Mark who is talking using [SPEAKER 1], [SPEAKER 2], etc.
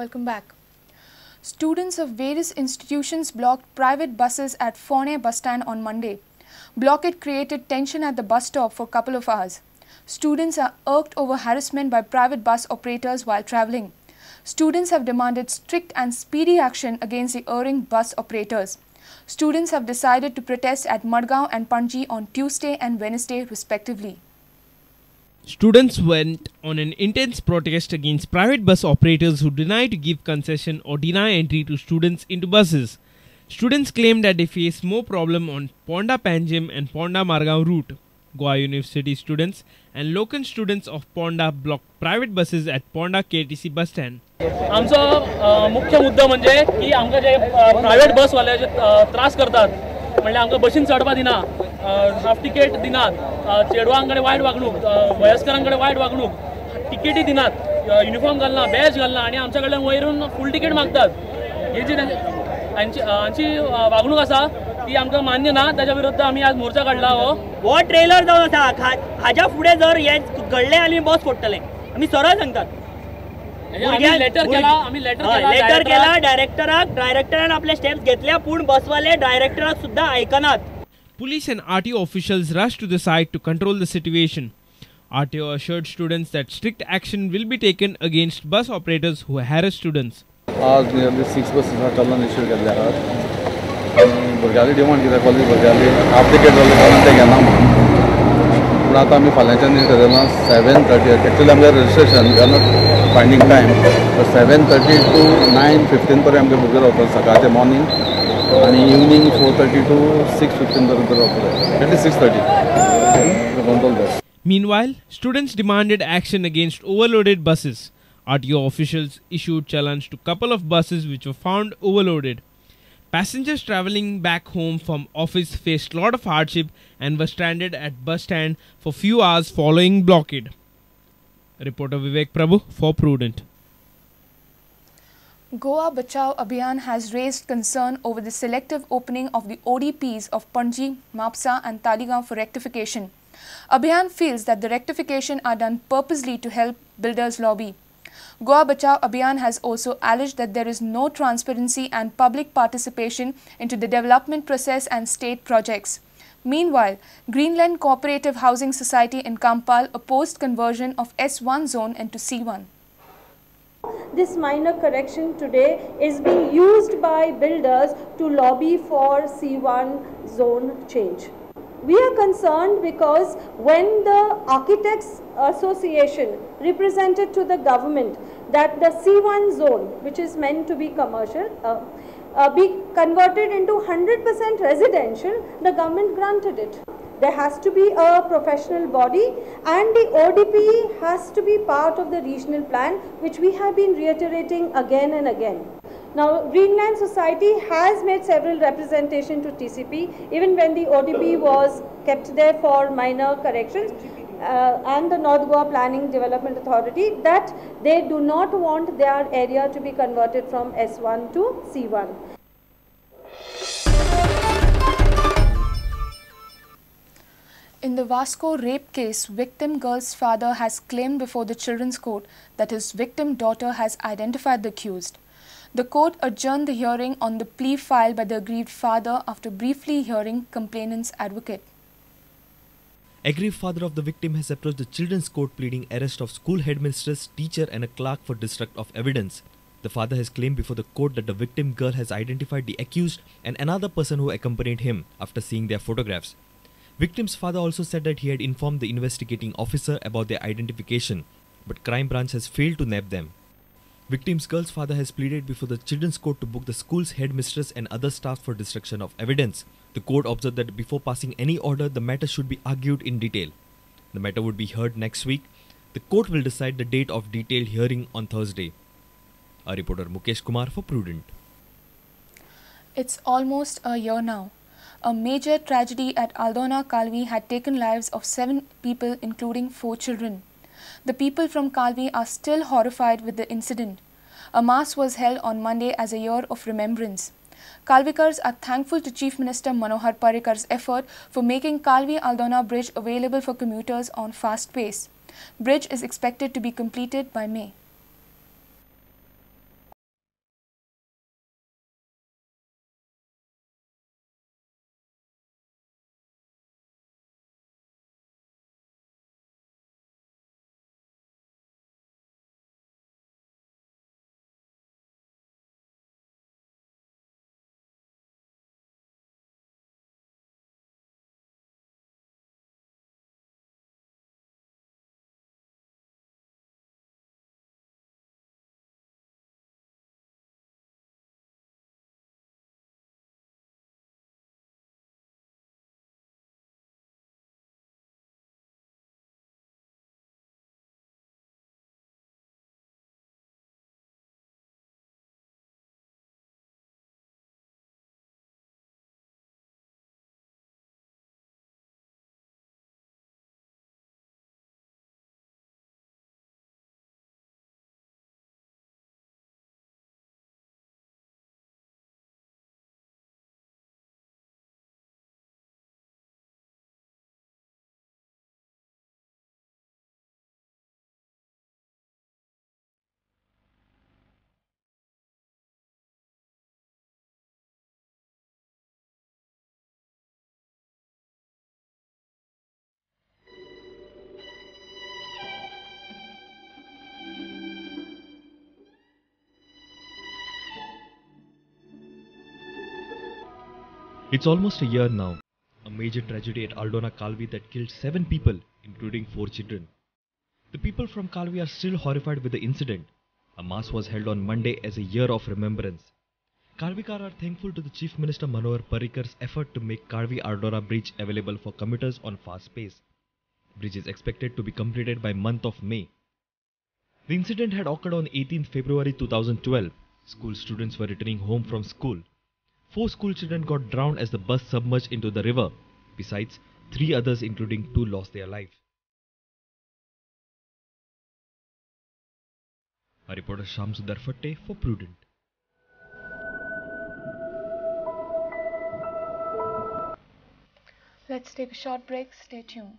[SPEAKER 1] Welcome back. Students of various institutions blocked private buses at Forney bus stand on Monday. Blockade created tension at the bus stop for a couple of hours. Students are irked over harassment by private bus operators while travelling. Students have demanded strict and speedy action against the erring bus operators. Students have decided to protest at Madgaon and Panjim on Tuesday and Wednesday respectively.
[SPEAKER 2] Students went on an intense protest against private bus operators who deny to give concession or deny entry to students into buses. Students claimed that they face more problem on Ponda Panjim and Ponda Margao route. Goa University students and local students of Ponda blocked private buses at Ponda KTC bus stand.
[SPEAKER 3] आमचा मुख्य मुद्दा म्हणजे की आमका जे private बस वाले जे त्रास करतात म्हणजे आमका बसीन चढपा दिना हाफ तिकेट दिनात चेडवांकडे वाईट वागणूक वयस्करांकडे वाईट वागणूक तिकेटी दिनात युनिफॉर्म घालना बॅज घालना आणि आमच्याकडे वयरून फुल तिकेट मागतात हे जी आमची वागणूक असा ती आमका मान्य ना त्याच्या विरुद्ध आम्ही आज मोर्चा काढला हो
[SPEAKER 4] ट्रेलर जावन आसा हाच्या फुडें जर हे घडले आनी बस फोडटले आमी सरळ सांगतात
[SPEAKER 3] लेटर
[SPEAKER 4] केला डायरेक्टरान आपले स्टेप्स घेतल्या पूण बसवाले डायरेक्टराक सुद्धा ऐकनात.
[SPEAKER 2] Police and RTO officials rushed to the site to control the situation. RTO assured students that strict action will be taken against bus operators who harass students.
[SPEAKER 5] आज nearly 6 buses are चलन issue केल्ले आहात आनी भुरग्यांली demand कितें college भुरग्यांली half ticket जाल्ले कारणान ते घेना पूण आतां आमी फाल्यांच्यान ठरयलां 7:30 एक्चुअली आमचें registration we are not finding time 7:30 to 9:15 पर्यंत आमचे भुरगे रावतात सकाळचे मॉर्निंग आनी इवनिंग 4:30 to 6:15 पर्यंत रावतले at least 6:30 control that.
[SPEAKER 2] Meanwhile, students demanded action against overloaded buses. RTO officials issued challenge to couple of buses which were found overloaded. Passengers travelling back home from office faced lot of hardship and were stranded at bus stand for few hours following blockade. Reporter Vivek Prabhu for Prudent.
[SPEAKER 1] Goa Bachao Abiyan has raised concern over the selective opening of the ODPs of Panjim, Mapusa and Taleigao for rectification. Abiyan feels that the rectification are done purposely to help builders lobby. Goa Bachao Abiyan has also alleged that there is no transparency and public participation into the development process and state projects. Meanwhile, Greenland Cooperative Housing Society in Kampal opposed conversion of S1 zone into C1.
[SPEAKER 6] This minor correction today is being used by builders to lobby for C1 zone change. We are concerned because when the Architects Association represented to the government that the C1 zone, which is meant to be commercial, be converted into 100% residential, the government granted it. There has to be a professional body and the ODP has to be part of the regional plan, which we have been reiterating again and again. Now, Greenland Society has made several representations to TCP, even when the ODP was kept there for minor corrections, and the North Goa Planning Development Authority, that they do not want their area to be converted from S1 to C1.
[SPEAKER 1] In the Vasco rape case, victim girl's father has claimed before the Children's Court that his victim daughter has identified the accused. The court adjourned the hearing on the plea filed by the aggrieved father after briefly hearing complainant's advocate.
[SPEAKER 7] Aggrieved father of the victim has approached the Children's Court pleading arrest of school headmistress, teacher and a clerk for destruct of evidence. The father has claimed before the court that the victim girl has identified the accused and another person who accompanied him after seeing their photographs. Victim's father also said that he had informed the investigating officer about their identification, but crime branch has failed to nab them. Victim's girl's father has pleaded before the Children's Court to book the school's headmistress and other staff for destruction of evidence. The court observed that before passing any order, the matter should be argued in detail. The matter would be heard next week. The court will decide the date of detailed hearing on Thursday. A reporter Mukesh Kumar for Prudent.
[SPEAKER 1] It's almost a year now. A major tragedy at Aldona Kalvi had taken lives of 7 people, including 4 children. The people from Kalvi are still horrified with the incident. A mass was held on Monday as a year of remembrance. Kalvikars are thankful to Chief Minister Manohar Parrikar's effort for making Kalvi-Aldona Bridge available for commuters on fast pace. Bridge is expected to be completed by May.
[SPEAKER 7] It's almost a year now. A major tragedy at Aldona Kalvi that killed 7 people, including 4 children. The people from Kalvi are still horrified with the incident. A mass was held on Monday as a year of remembrance. Kalvikar are thankful to the Chief Minister Manohar Parrikar's effort to make Kalvi-Aldona bridge available for commuters on fast pace. Bridge is expected to be completed by month of May. The incident had occurred on 18th February 2012. School students were returning home from school. 4 school children got drowned as the bus submerged into the river. Besides, 3 others including 2 lost their lives. A reporter Shamsudar Fatte for Prudent.
[SPEAKER 1] Let's take a short break. Stay tuned.